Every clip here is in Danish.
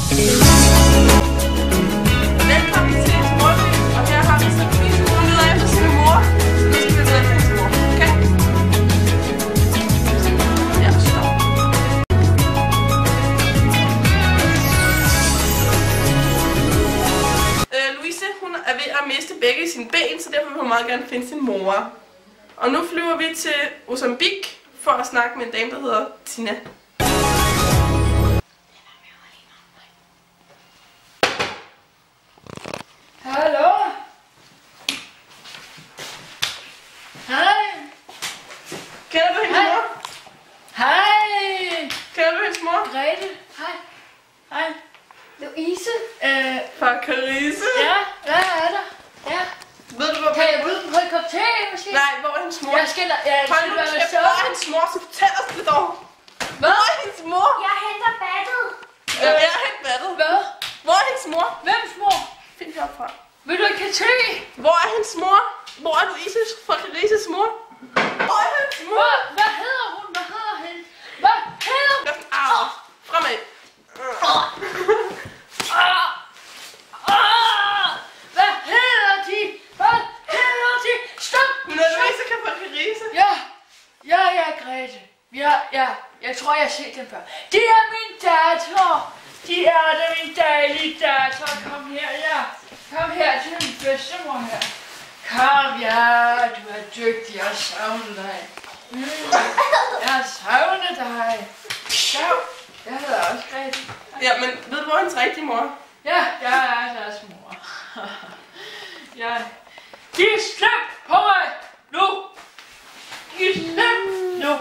Velkommen til Morløs, og her har vi så Louise, hun leder efter sin mor. Nu skal vi lede efter hendes mor, okay? Ja, stop. Louise, hun er ved at miste begge sine ben, så derfor vil hun meget gerne finde sin mor. Og nu flyver vi til Mozambique for at snakke med en dame, der hedder Tina. Hallo? Hej. Kender du hendes mor? Hej. Kender du hendes mor? Grete. Hej. Hej. Louise? Fra Carise. Ja, hvad er der? Ja. Ved du, hvor Kan jeg byde dem på en kop te, måske? Nej, hvor er hendes mor? Jeg skal Hold nu kæft, hvor er hendes mor? Så fortæl os det dog. Hvad? Hvor er hendes mor? Jeg henter battet. Jeg er helt vattet. Hvad? Hvor er hendes mor? Hvems mor? Find herfra. Vil du ikke have te? Hvor er hendes mor? Hvor er Louise fra Carises mor? Hvor er hendes mor? Hvad hedder hun? Hvad hedder hende? Hvad hedder hun? Au. Fremad. Hvad hedder de? Hvad hedder de? Stop! Men er Louise kan fra Carise? Ja, Grete. Jeg tror, jeg har set dem før. Det er min datter. De er det, min dejlige datter. Kom her, ja. Kom her til min bedstemor her. Kom, ja. Du er dygtig. Jeg savner dig. Jeg savner dig. Ja, jeg hedder også Grete. Ja, men ved du, hvor er hendes rigtige mor? Ja, jeg er deres mor. Ja. De er slem på mig nu. De er slem nu.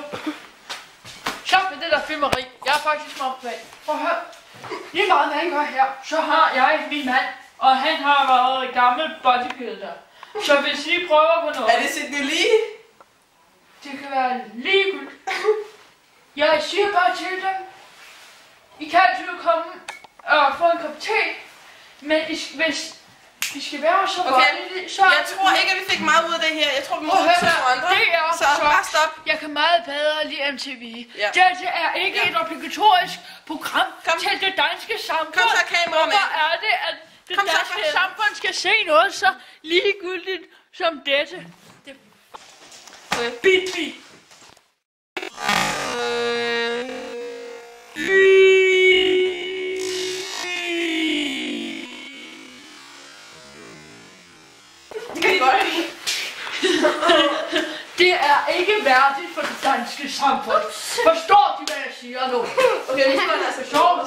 Stop med det der filmeri. Jeg er faktisk meget bag. Prøv at høre. Lige meget hvad han gør her, så har jeg min mand, og han har været gammel bodybuilder. Så hvis I prøver på noget... Er det Sydney Lee? Det kan være ligegyldigt. Jeg siger bare til dem. I kan altid komme og få en kop te, men hvis vi skal være så voldelige, så... Jeg tror ikke, at vi fik meget ud af det her. Jeg tror, vi må ud til nogle andre. Det er så bare stop. Jeg kan meget bedre lide MTV. Ja. Dette er ikke et obligatorisk program til det danske samfund. Kom så, kameraman. Hvorfor er det, at det danske samfund skal se noget så ligegyldigt som dette? Bitby. Det er ikke værdigt for det danske samfund. Forstår de, hvad jeg siger nu? Okay, nu skal man altså Så